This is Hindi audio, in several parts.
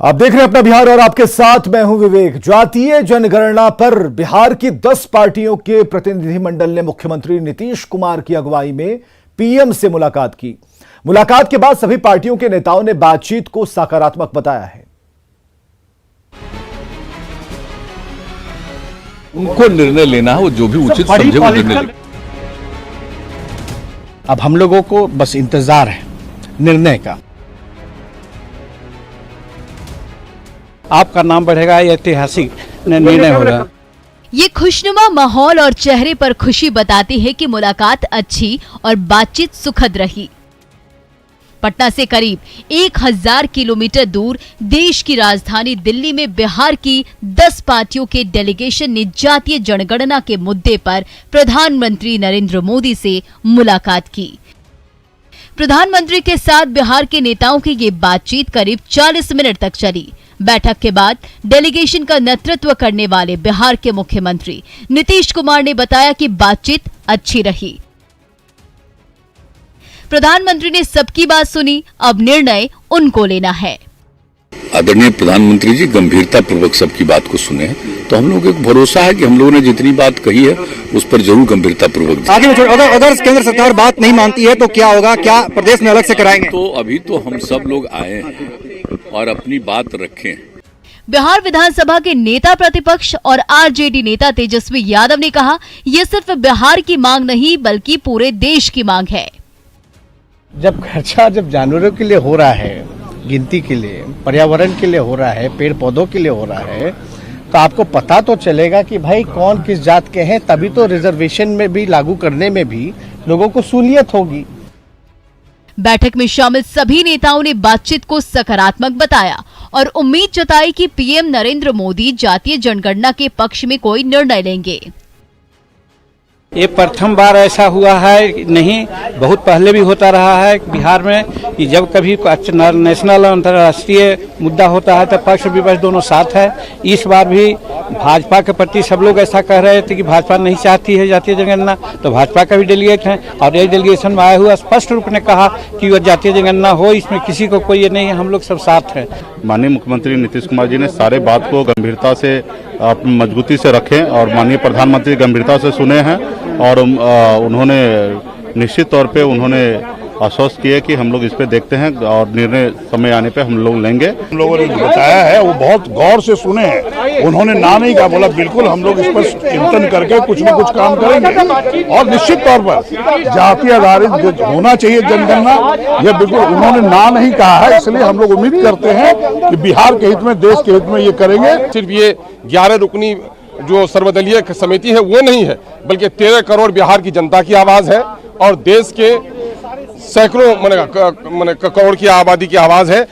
आप देख रहे हैं अपना बिहार और आपके साथ मैं हूं विवेक। जातीय जनगणना पर बिहार की 10 पार्टियों के प्रतिनिधिमंडल ने मुख्यमंत्री नीतीश कुमार की अगुवाई में पीएम से मुलाकात की। मुलाकात के बाद सभी पार्टियों के नेताओं ने बातचीत को सकारात्मक बताया है। उनको निर्णय लेना है, वो जो भी उचित समझे वो निर्णय ले। अब हम लोगों को बस इंतजार है निर्णय का। आपका नाम बढ़ेगा, ये ऐतिहासिक निर्णय होगा। ये खुशनुमा माहौल और चेहरे पर खुशी बताती है कि मुलाकात अच्छी और बातचीत सुखद रही। पटना से करीब 1000 किलोमीटर दूर देश की राजधानी दिल्ली में बिहार की 10 पार्टियों के डेलीगेशन ने जातीय जनगणना के मुद्दे पर प्रधानमंत्री नरेंद्र मोदी से मुलाकात की। प्रधानमंत्री के साथ बिहार के नेताओं की ये बातचीत करीब 40 मिनट तक चली। बैठक के बाद डेलीगेशन का नेतृत्व करने वाले बिहार के मुख्यमंत्री नीतीश कुमार ने बताया कि बातचीत अच्छी रही। प्रधानमंत्री ने सबकी बात सुनी, अब निर्णय उनको लेना है। आदरणीय प्रधानमंत्री जी गंभीरता पूर्वक सबकी बात को सुने हैं, तो हम लोगों को एक भरोसा है कि हम लोगों ने जितनी बात कही है उस पर जरूर गंभीरता पूर्वक। आगे अगर केंद्र सरकार बात नहीं मानती है तो क्या होगा? क्या प्रदेश में अलग से कराएंगे? तो अभी तो हम सब लोग आए हैं और अपनी बात रखें। बिहार विधानसभा के नेता प्रतिपक्ष और आरजेडी नेता तेजस्वी यादव ने कहा, ये सिर्फ बिहार की मांग नहीं बल्कि पूरे देश की मांग है। जब खर्चा जानवरों के लिए हो रहा है, गिनती के लिए, पर्यावरण के लिए हो रहा है, पेड़ पौधों के लिए हो रहा है, तो आपको पता तो चलेगा कि भाई कौन किस जात के हैं, तभी तो रिजर्वेशन में भी लागू करने में भी लोगों को सहूलियत होगी। बैठक में शामिल सभी नेताओं ने बातचीत को सकारात्मक बताया और उम्मीद जताई कि पीएम नरेंद्र मोदी जातीय जनगणना के पक्ष में कोई निर्णय लेंगे। ये प्रथम बार ऐसा हुआ है, नहीं बहुत पहले भी होता रहा है बिहार में कि जब कभी नेशनल अंतर्राष्ट्रीय मुद्दा होता है तो पक्ष विपक्ष दोनों साथ है। इस बार भी भाजपा के प्रति सब लोग ऐसा कह रहे थे कि भाजपा नहीं चाहती है जातीय जनगणना, तो भाजपा का भी डेलीगेट है और एक डेलीगेशन में आया हुआ स्पष्ट रूप ने कहा कि वह जातीय जनगणना हो, इसमें किसी को कोई ये नहीं है, हम लोग सब साथ हैं। माननीय मुख्यमंत्री नीतीश कुमार जी ने सारे बात को गंभीरता से मजबूती से रखें और माननीय प्रधानमंत्री गंभीरता से सुने हैं और उन्होंने निश्चित तौर पे उन्होंने आश्वस्त किए कि हम लोग इस पे देखते हैं और निर्णय समय आने पे हम लोग लेंगे। हम लोगों ने बताया है, वो बहुत गौर से सुने हैं, उन्होंने ना नहीं कहा, बोला बिल्कुल हम लोग इस पर चिंतन करके कुछ न कुछ काम करेंगे और निश्चित तौर पर जाति आधारित जो होना चाहिए जनगणना, ये बिल्कुल उन्होंने ना नहीं कहा है। इसलिए हम लोग उम्मीद करते हैं कि बिहार के हित में, देश के हित में ये करेंगे। सिर्फ ये 11 रुकनी जो सर्वदलीय समिति है वो नहीं है, बल्कि 13 करोड़ बिहार की जनता की आवाज है और देश के सैकड़ों करोड़ की आबादी की आवाज है।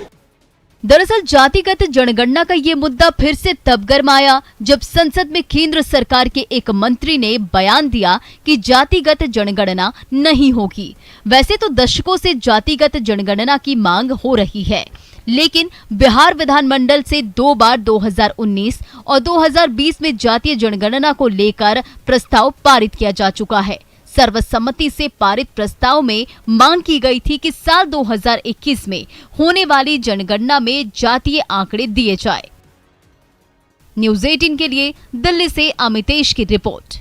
दरअसल जातिगत जनगणना का ये मुद्दा फिर से तब गरमाया जब संसद में केंद्र सरकार के एक मंत्री ने बयान दिया कि जातिगत जनगणना नहीं होगी। वैसे तो दशकों से जातिगत जनगणना की मांग हो रही है, लेकिन बिहार विधानमंडल से 2 बार 2019 और 2020 में जातीय जनगणना को लेकर प्रस्ताव पारित किया जा चुका है। सर्वसम्मति से पारित प्रस्ताव में मांग की गई थी कि साल 2021 में होने वाली जनगणना में जातीय आंकड़े दिए जाए। न्यूज़ 18 के लिए दिल्ली से अमितेश की रिपोर्ट।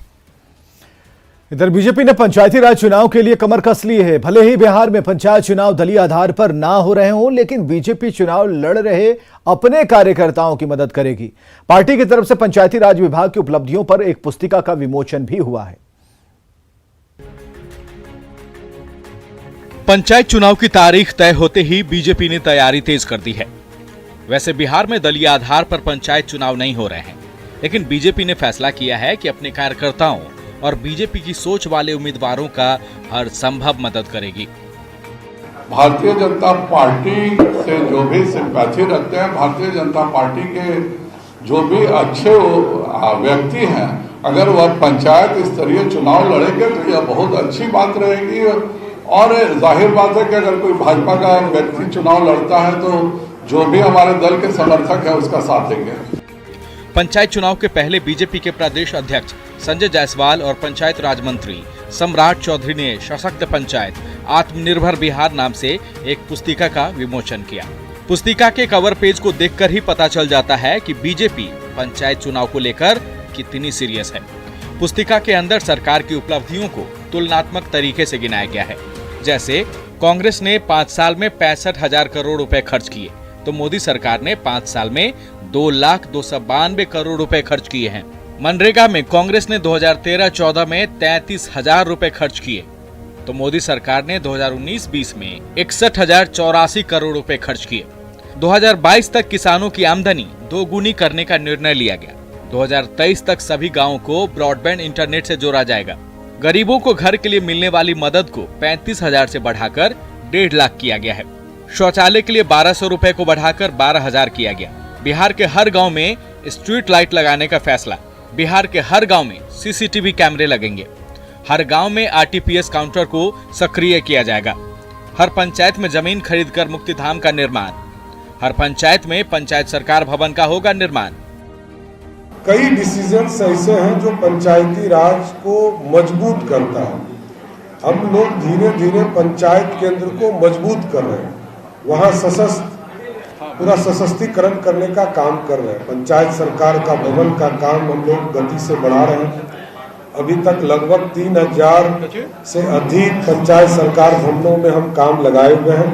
इधर बीजेपी ने पंचायती राज चुनाव के लिए कमर कस ली है। भले ही बिहार में पंचायत चुनाव दलीय आधार पर ना हो रहे हों, लेकिन बीजेपी चुनाव लड़ रहे अपने कार्यकर्ताओं की मदद करेगी। पार्टी की तरफ से पंचायती राज विभाग की उपलब्धियों पर एक पुस्तिका का विमोचन भी हुआ है। पंचायत चुनाव की तारीख तय होते ही बीजेपी ने तैयारी तेज कर दी है। वैसे बिहार में दलीय आधार पर पंचायत चुनाव नहीं हो रहे हैं, लेकिन बीजेपी ने फैसला किया है कि अपने कार्यकर्ताओं और बीजेपी की सोच वाले उम्मीदवारों का हर संभव मदद करेगी। भारतीय जनता पार्टी से जो भी सिंपैथी रखते हैं, भारतीय जनता पार्टी के जो भी अच्छे व्यक्ति हैं, अगर वह पंचायत स्तरीय चुनाव लड़ेंगे तो यह बहुत अच्छी बात रहेगी। और जाहिर बात है कि अगर कोई भाजपा का व्यक्ति चुनाव लड़ता है तो जो भी हमारे दल के समर्थक है उसका साथ देंगे। पंचायत चुनाव के पहले बीजेपी के प्रदेश अध्यक्ष संजय जायसवाल और पंचायत राज मंत्री सम्राट चौधरी ने सशक्त पंचायत आत्मनिर्भर बिहार नाम से एक पुस्तिका का विमोचन किया। पुस्तिका के कवर पेज को देखकर ही पता चल जाता है कि बीजेपी पंचायत चुनाव को लेकर कितनी सीरियस है। पुस्तिका के अंदर सरकार की उपलब्धियों को तुलनात्मक तरीके से गिनाया गया है। जैसे कांग्रेस ने 5 साल में 65,000 करोड़ रुपए खर्च किए, तो मोदी सरकार ने 5 साल में 2,292 करोड़ रुपए खर्च किए हैं। मनरेगा में कांग्रेस ने 2013-14 में 33,000 रुपए खर्च किए, तो मोदी सरकार ने 2019-20 में 61,084 करोड़ रुपए खर्च किए। 2022 तक किसानों की आमदनी दोगुनी करने का निर्णय लिया गया। 2023 तक सभी गांवों को ब्रॉडबैंड इंटरनेट से जोड़ा जाएगा। गरीबों को घर के लिए मिलने वाली मदद को 35,000 से बढ़ाकर 1.5 लाख किया गया है। शौचालय के लिए 1,200 रुपए को बढ़ाकर 12,000 किया गया। बिहार के हर गांव में स्ट्रीट लाइट लगाने का फैसला। बिहार के हर गांव में सीसीटीवी कैमरे लगेंगे। हर गांव में आरटीपीएस काउंटर को सक्रिय किया जाएगा। हर पंचायत में जमीन खरीदकर मुक्तिधाम का निर्माण। हर पंचायत में पंचायत सरकार भवन का होगा निर्माण। कई डिसीजंस ऐसे हैं जो पंचायती राज को मजबूत करता है। हम लोग धीरे धीरे पंचायत केंद्र को मजबूत कर रहे हैं। वहाँ पूरा सशक्तिकरण करने का काम कर रहे हैं। पंचायत सरकार का भवन का काम हम लोग गति से बढ़ा रहे हैं। अभी तक लगभग 3,000 से अधिक पंचायत सरकार भवनों में हम काम लगाए हुए हैं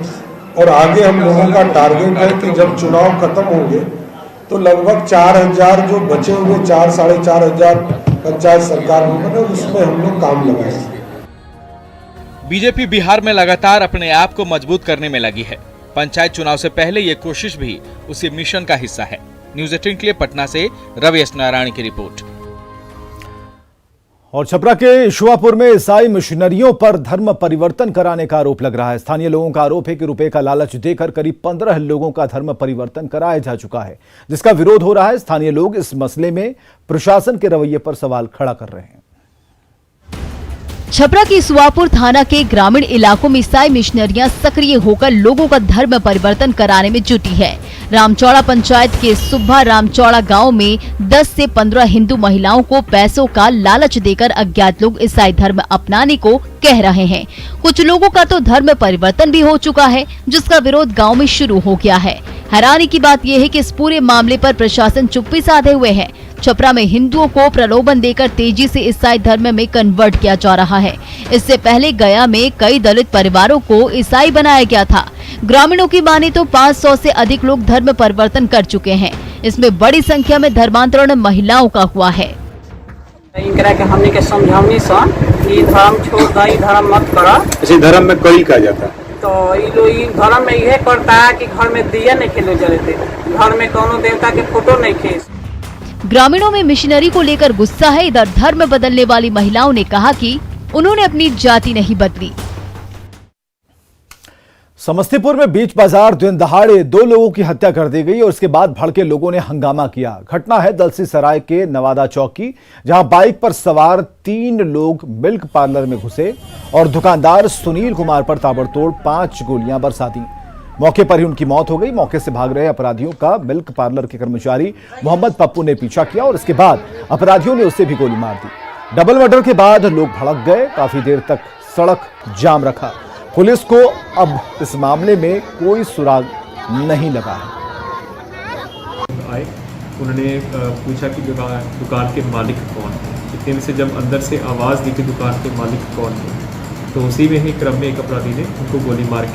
और आगे हम लोगों का टारगेट है कि जब चुनाव खत्म होंगे तो लगभग 4,000 जो बचे हुए 4,500 पंचायत सरकार भवन है उसमें हम लोग काम लगाएंगे। बीजेपी बिहार में लगातार अपने आप को मजबूत करने में लगी है। पंचायत चुनाव से पहले ये कोशिश भी उसी मिशन का हिस्सा है। न्यूज़ 18 के लिए पटना से रवि नारायण की रिपोर्ट। और छपरा के शुआपुर में ईसाई मिशनरियों पर धर्म परिवर्तन कराने का आरोप लग रहा है। स्थानीय लोगों का आरोप है कि रुपए का लालच देकर करीब 15 लोगों का धर्म परिवर्तन कराया जा चुका है, जिसका विरोध हो रहा है। स्थानीय लोग इस मसले में प्रशासन के रवैये पर सवाल खड़ा कर रहे हैं। छपरा के सुआपुर थाना के ग्रामीण इलाकों में ईसाई मिशनरियां सक्रिय होकर लोगों का धर्म परिवर्तन कराने में जुटी है। रामचौड़ा पंचायत के सुब्बा रामचौड़ा गांव में 10 से 15 हिंदू महिलाओं को पैसों का लालच देकर अज्ञात लोग ईसाई धर्म अपनाने को कह रहे हैं। कुछ लोगों का तो धर्म परिवर्तन भी हो चुका है, जिसका विरोध गांव में शुरू हो गया है। हैरानी की बात यह है कि इस पूरे मामले पर प्रशासन चुप्पी साधे हुए है। छपरा में हिंदुओं को प्रलोभन देकर तेजी से ईसाई धर्म में कन्वर्ट किया जा रहा है। इससे पहले गया में कई दलित परिवारों को ईसाई बनाया गया था। ग्रामीणों की माने तो 500 से अधिक लोग धर्म परिवर्तन कर चुके हैं। इसमें बड़ी संख्या में धर्मांतरण महिलाओं का हुआ है। हमने के समझावनी सन कि धर्म छोड़ दई, धर्म मत करा। इसी धर्म में कई कहा जाता है तो ये धर्म में यह करता है कि घर में दिया नहीं खेलो जलते, घर में कोनो देवता के फोटो नहीं खेस। ग्रामीणों में मिशनरी को लेकर गुस्सा है। इधर धर्म बदलने वाली महिलाओं ने कहा कि उन्होंने अपनी जाति नहीं बदली। समस्तीपुर में बीच बाजार दिन दहाड़े 2 लोगों की हत्या कर दी गई और उसके बाद भड़के लोगों ने हंगामा किया। घटना है दलसीसराय के नवादा चौक की, जहां बाइक पर सवार 3 लोग मिल्क पार्लर में घुसे और दुकानदार सुनील कुमार पर ताबड़तोड़ 5 गोलियां बरसा दी। मौके पर ही उनकी मौत हो गई। मौके से भाग रहे अपराधियों का मिल्क पार्लर के कर्मचारी मोहम्मद पप्पू ने पीछा किया और इसके बाद अपराधियों ने उसे भी गोली मार दी। डबल मर्डर के बाद लोग भड़क गए। काफी देर तक सड़क जाम रखा। पुलिस को अब इस मामले में कोई सुराग नहीं लगा है। आए, उन्होंने पूछा कि दुकान के मालिक कौन है। इतने में से जब अंदर से आवाज़ दी कि दुकान के मालिक कौन है, तो उसी में ही क्रम में एक अपराधी ने उनको गोली मार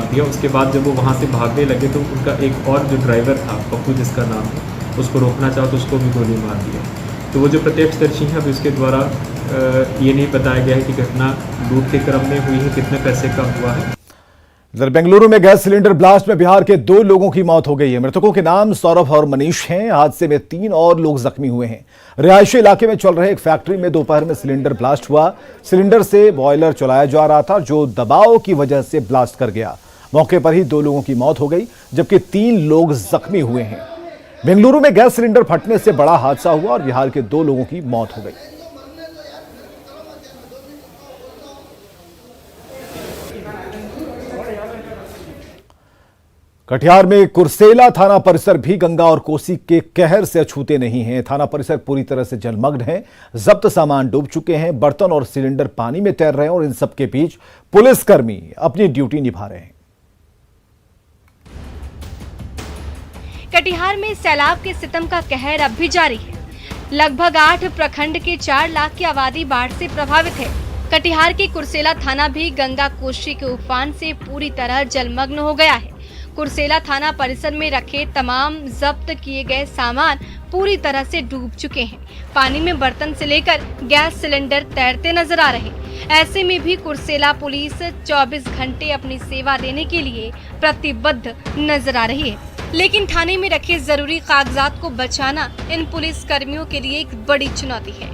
दिया। उसके बाद जब वो वहाँ से भागने लगे तो उनका एक और जो ड्राइवर था, पप्पू जिसका नाम है, उसको रोकना चाहा तो उसको भी गोली मार दिया। तो वो जो प्रत्यक्षदर्शी हैं अभी उसके द्वारा ये नहीं बताया गया है कि घटना लूट के क्रम में हुई है, कितने पैसे का हुआ है। इधर बेंगलुरु में गैस सिलेंडर ब्लास्ट में बिहार के 2 लोगों की मौत हो गई है। मृतकों के नाम सौरभ और मनीष हैं। हादसे में 3 और लोग जख्मी हुए हैं। रिहायशी इलाके में चल रहे एक फैक्ट्री में दोपहर में सिलेंडर ब्लास्ट हुआ। सिलेंडर से बॉयलर चलाया जा रहा था, जो दबाव की वजह से ब्लास्ट कर गया। मौके पर ही 2 लोगों की मौत हो गई, जबकि 3 लोग जख्मी हुए हैं। बेंगलुरु में गैस सिलेंडर फटने से बड़ा हादसा हुआ और बिहार के 2 लोगों की मौत हो गई। कटिहार में कुर्सेला थाना परिसर भी गंगा और कोसी के कहर से अछूते नहीं हैं। थाना परिसर पूरी तरह से जलमग्न है। जब्त सामान डूब चुके हैं। बर्तन और सिलेंडर पानी में तैर रहे हैं और इन सब के बीच पुलिसकर्मी अपनी ड्यूटी निभा रहे हैं। कटिहार में सैलाब के सितम का कहर अब भी जारी है। लगभग 8 प्रखंड के 4 लाख की आबादी बाढ़ से प्रभावित है। कटिहार के कुर्सेला थाना भी गंगा कोशी के उफान से पूरी तरह जलमग्न हो गया है। कुर्सेला थाना परिसर में रखे तमाम जब्त किए गए सामान पूरी तरह से डूब चुके हैं। पानी में बर्तन से लेकर गैस सिलेंडर तैरते नजर आ रहे हैं। ऐसे में भी कुर्सेला पुलिस 24 घंटे अपनी सेवा देने के लिए प्रतिबद्ध नजर आ रही है, लेकिन थाने में रखे जरूरी कागजात को बचाना इन पुलिस कर्मियों के लिए एक बड़ी चुनौती है।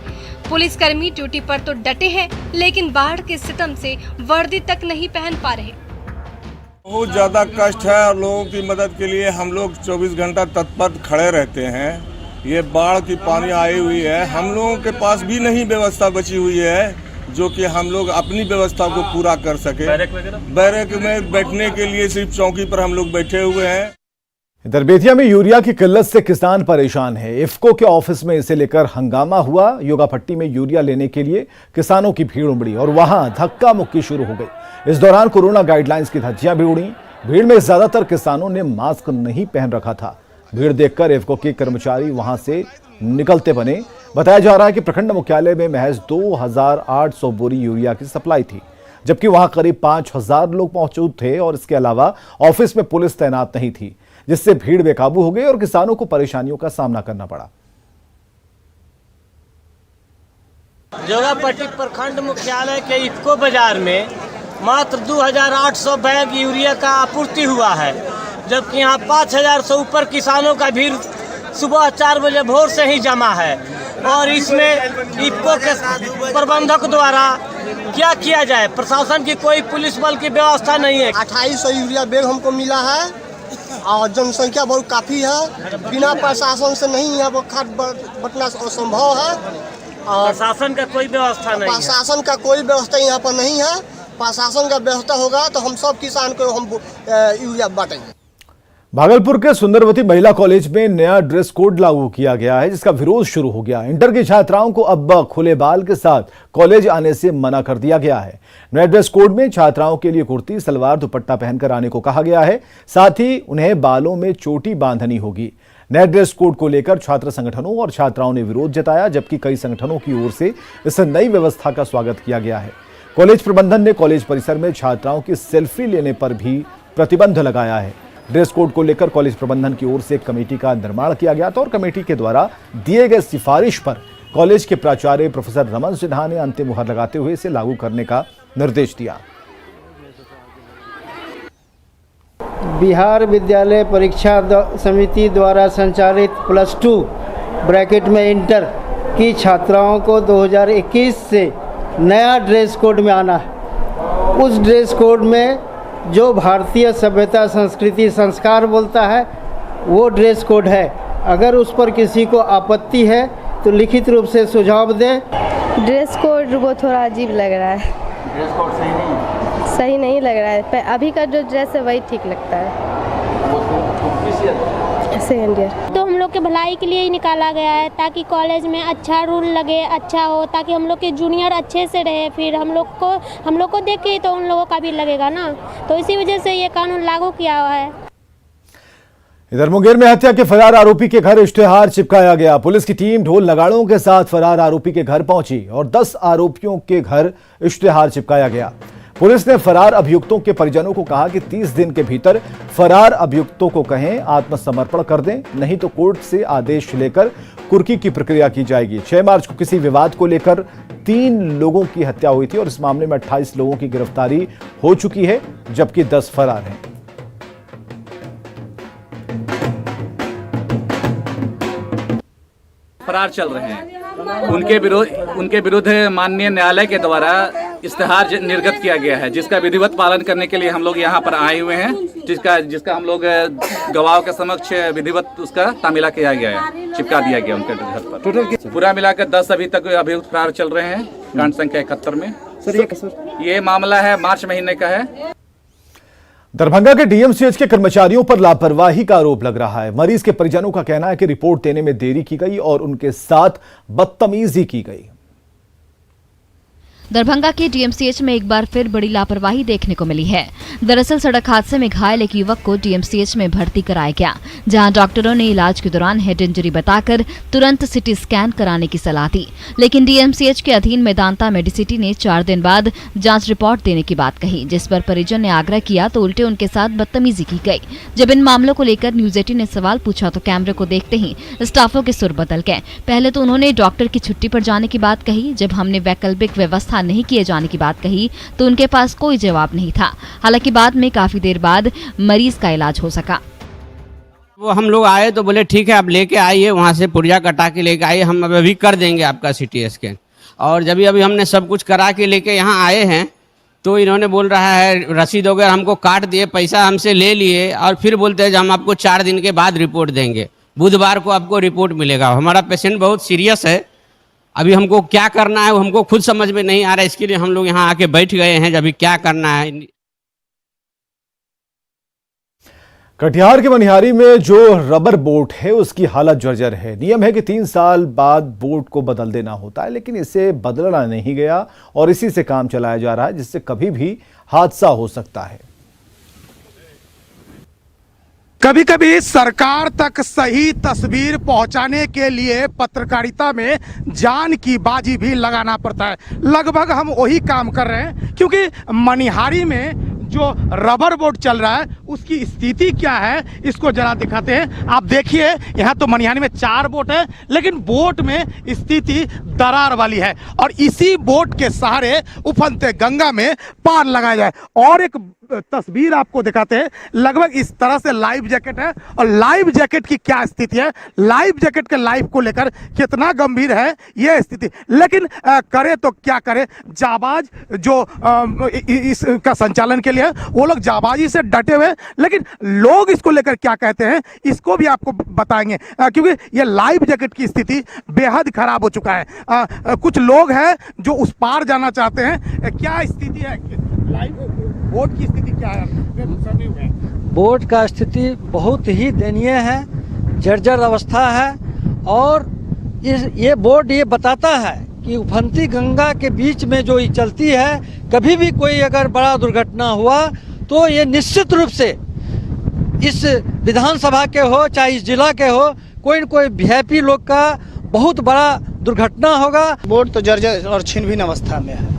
पुलिसकर्मी ड्यूटी पर तो डटे हैं, लेकिन बाढ़ के सितम से वर्दी तक नहीं पहन पा रहे। बहुत ज़्यादा कष्ट है और लोगों की मदद के लिए हम लोग 24 घंटा तत्पर खड़े रहते हैं। ये बाढ़ की पानी आई हुई है, हम लोगों के पास भी नहीं व्यवस्था बची हुई है जो कि हम लोग अपनी व्यवस्था को पूरा कर सके। बैरक में बैठने के लिए सिर्फ चौकी पर हम लोग बैठे हुए हैं। इधर बेतिया में यूरिया की किल्लत से किसान परेशान है। इफ्को के ऑफिस में इसे लेकर हंगामा हुआ। योगापट्टी में यूरिया लेने के लिए किसानों की भीड़ उमड़ी और वहां धक्का मुक्की शुरू हो गई। इस दौरान कोरोना गाइडलाइंस की धज्जियां भी उड़ी। भीड़ में ज्यादातर किसानों ने मास्क नहीं पहन रखा था। भीड़ देखकर इफ्को के कर्मचारी वहां से निकलते बने। बताया जा रहा है कि प्रखंड मुख्यालय में महज 2800 बोरी यूरिया की सप्लाई थी, जबकि वहां करीब 5000 लोग मौजूद थे और इसके अलावा ऑफिस में पुलिस तैनात नहीं थी, जिससे भीड़ बेकाबू हो गई और किसानों को परेशानियों का सामना करना पड़ा। जोगापट्टी प्रखंड मुख्यालय के इफ्को बाजार में मात्र 2800 बैग यूरिया का आपूर्ति हुआ है, जबकि यहाँ 5000 से ऊपर किसानों का भीड़ सुबह 4 बजे भोर से ही जमा है। और इसमें इफ्को के प्रबंधक द्वारा क्या किया जाए, प्रशासन की कोई पुलिस बल की व्यवस्था नहीं है। 2800 यूरिया बैग हमको मिला है और जनसंख्या बहुत काफ़ी है। बिना प्रशासन से नहीं यहाँ पर खाद बंटना असंभव है और प्रशासन का कोई व्यवस्था नहीं है। प्रशासन का कोई व्यवस्था यहाँ पर नहीं है। प्रशासन का व्यवस्था होगा तो हम सब किसान को हम यूरिया बांटेंगे। भागलपुर के सुंदरवती महिला कॉलेज में नया ड्रेस कोड लागू किया गया है, जिसका विरोध शुरू हो गया। इंटर की छात्राओं को अब खुले बाल के साथ कॉलेज आने से मना कर दिया गया है। नए ड्रेस कोड में छात्राओं के लिए कुर्ती, सलवार, दुपट्टा पहनकर आने को कहा गया है। साथ ही उन्हें बालों में चोटी बांधनी होगी। नए ड्रेस कोड को लेकर छात्र संगठनों और छात्राओं ने विरोध जताया, जबकि कई संगठनों की ओर से इस नई व्यवस्था का स्वागत किया गया है। कॉलेज प्रबंधन ने कॉलेज परिसर में छात्राओं की सेल्फी लेने पर भी प्रतिबंध लगाया है। ड्रेस कोड को लेकर कॉलेज प्रबंधन की ओर से एक कमेटी का निर्माण किया गया था और कमेटी के द्वारा दिए गए सिफारिश पर कॉलेज के प्राचार्य प्रोफेसर रमन सिन्हा ने अंतिम मुहर लगाते हुए इसे लागू करने का निर्देश दिया। बिहार विद्यालय परीक्षा समिति द्वारा संचालित +2 ब्रैकेट में इंटर की छात्राओं को 2021 से नया ड्रेस कोड में आना है। उस ड्रेस कोड में जो भारतीय सभ्यता, संस्कृति, संस्कार बोलता है वो ड्रेस कोड है। अगर उस पर किसी को आपत्ति है तो लिखित रूप से सुझाव दें। ड्रेस कोड वो थोड़ा अजीब लग रहा है। ड्रेस कोड सही नहीं लग रहा है। अभी का जो ड्रेस है वही ठीक लगता है। सेकेंड ईयर तो हम लोग के भलाई के लिए ही निकाला गया है, ताकि कॉलेज में अच्छा रूल लगे, अच्छा हो, ताकि हम लोग के जूनियर अच्छे से रहे। फिर हम लोग को देख के तो उन लोगों का भी लगेगा ना, तो इसी वजह से ये कानून लागू किया हुआ है। इधर मुंगेर में हत्या के फरार आरोपी के घर इश्तेहार चिपकाया गया। पुलिस की टीम ढोल नगाड़ों के साथ फरार आरोपी के घर पहुंची और 10 आरोपियों के घर इश्तेहार चिपकाया गया। पुलिस ने फरार अभियुक्तों के परिजनों को कहा कि 30 दिन के भीतर फरार अभियुक्तों को कहें आत्मसमर्पण कर दें, नहीं तो कोर्ट से आदेश लेकर कुर्की की प्रक्रिया की जाएगी। 6 मार्च को किसी विवाद को लेकर 3 लोगों की हत्या हुई थी और इस मामले में 28 लोगों की गिरफ्तारी हो चुकी है, जबकि 10 फरार हैं। फरार चल रहे हैं। उनके विरुद्ध माननीय न्यायालय के द्वारा इश्तेहार निर्गत किया गया है, जिसका विधिवत पालन करने के लिए हम लोग यहाँ पर आए हुए हैं, जिसका हम लोग गवाहों के समक्ष विधिवत उसका तामीला किया गया है, चिपका दिया गया उनके घर पर। टोटल पूरा मिलाकर 10 अभी तक अभियुक्त फरार चल रहे हैं। कांड संख्या 71 में ये मामला है, मार्च महीने का है। दरभंगा के डीएमसीएच के कर्मचारियों पर लापरवाही का आरोप लग रहा है। मरीज के परिजनों का कहना है कि रिपोर्ट देने में देरी की गई और उनके साथ बदतमीजी की गई। दरभंगा के डीएमसीएच में एक बार फिर बड़ी लापरवाही देखने को मिली है। दरअसल सड़क हादसे में घायल एक युवक को डीएमसीएच में भर्ती कराया गया, जहां डॉक्टरों ने इलाज के दौरान हेड इंजरी बताकर तुरंत सिटी स्कैन कराने की सलाह दी। लेकिन डीएमसीएच के अधीन मेदांता मेडिसिटी ने 4 दिन बाद जांच रिपोर्ट देने की बात कही, जिस पर परिजन ने आग्रह किया तो उल्टे उनके साथ बदतमीजी की गई। जब इन मामलों को लेकर न्यूज 18 ने सवाल पूछा तो कैमरे को देखते ही स्टाफों के सुर बदल गए। पहले तो उन्होंने डॉक्टर की छुट्टी पर जाने की बात कही। जब हमने वैकल्पिक व्यवस्था नहीं किए जाने की बात कही तो उनके पास कोई जवाब नहीं था। हालांकि बाद में काफी देर बाद मरीज का इलाज हो सका। वो हम लोग आए तो बोले ठीक है आप लेके आइए, वहाँ से पुर्जा कटा के लेके आइए, हम अभी कर देंगे आपका सिटी स्कैन। और जब अभी हमने सब कुछ करा के लेके यहाँ आए हैं तो इन्होंने बोल रहा है रसीद वगैरह हमको काट दिए, पैसा हमसे ले लिए और फिर बोलते हैं हम आपको 4 दिन के बाद रिपोर्ट देंगे, बुधवार को आपको रिपोर्ट मिलेगा। हमारा पेशेंट बहुत सीरियस है, अभी हमको क्या करना है वो हमको खुद समझ में नहीं आ रहा है, इसके लिए हम लोग यहाँ आके बैठ गए हैं अभी क्या करना है। कटिहार के मनिहारी में जो रबर बोट है उसकी हालत जर्जर है। नियम है कि 3 साल बाद बोट को बदल देना होता है, लेकिन इसे बदलना नहीं गया और इसी से काम चलाया जा रहा है, जिससे कभी भी हादसा हो सकता है। कभी कभी सरकार तक सही तस्वीर पहुंचाने के लिए पत्रकारिता में जान की बाजी भी लगाना पड़ता है। लगभग हम वही काम कर रहे हैं, क्योंकि मनिहारी में जो रबर बोट चल रहा है उसकी स्थिति क्या है इसको जरा दिखाते हैं। आप देखिए यहाँ तो मनिहारी में 4 बोट है, लेकिन बोट में स्थिति दरार वाली है और इसी बोट के सहारे उफनते गंगा में पार लगाया जाए। और एक तस्वीर आपको दिखाते हैं, लगभग इस तरह से लाइफ जैकेट है और लाइफ जैकेट की क्या स्थिति है, लाइफ जैकेट के लाइफ को लेकर कितना गंभीर है यह स्थिति। लेकिन करे तो क्या करे, जाबाज जो इसका संचालन के लिए वो लोग जाबाजी से डटे हुए, लेकिन लोग इसको लेकर क्या कहते हैं इसको भी आपको बताएंगे, क्योंकि ये लाइफ जैकेट की स्थिति बेहद खराब हो चुका है। कुछ लोग हैं जो उस पार जाना चाहते हैं, क्या स्थिति है बोट की स्थिति क्या है? बोट का स्थिति बहुत ही दयनीय है, जर्जर अवस्था है और ये बोट ये बताता है कि उफनती गंगा के बीच में जो ये चलती है, कभी भी कोई अगर बड़ा दुर्घटना हुआ तो ये निश्चित रूप से इस विधानसभा के हो चाहे इस जिला के हो, कोई न कोई वीआईपी लोग का बहुत बड़ा दुर्घटना होगा। बोट तो जर्जर और छिन्न अवस्था में है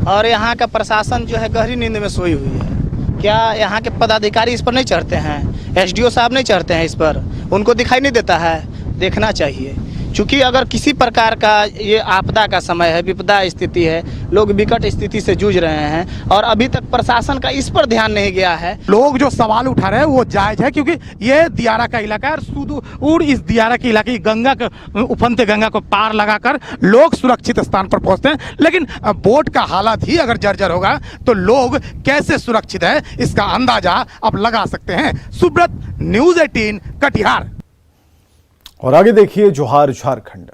और यहाँ का प्रशासन जो है गहरी नींद में सोई हुई है। क्या यहाँ के पदाधिकारी इस पर नहीं चढ़ते हैं? एसडीओ साहब नहीं चढ़ते हैं इस पर? उनको दिखाई नहीं देता है? देखना चाहिए, क्योंकि अगर किसी प्रकार का ये आपदा का समय है, विपदा स्थिति है, लोग विकट स्थिति से जूझ रहे हैं और अभी तक प्रशासन का इस पर ध्यान नहीं गया है। लोग जो सवाल उठा रहे हैं वो जायज है, क्योंकि ये दियारा का इलाका है और सुदूर इस दियारा के इलाके गंगा के उफनते गंगा को पार लगाकर लोग सुरक्षित स्थान पर पहुंचते हैं। लेकिन बोट का हालत ही अगर जर्जर होगा तो लोग कैसे सुरक्षित है इसका अंदाजा अब लगा सकते हैं। सुब्रत, न्यूज 18 कटिहार। और आगे देखिए जोहार झारखंड।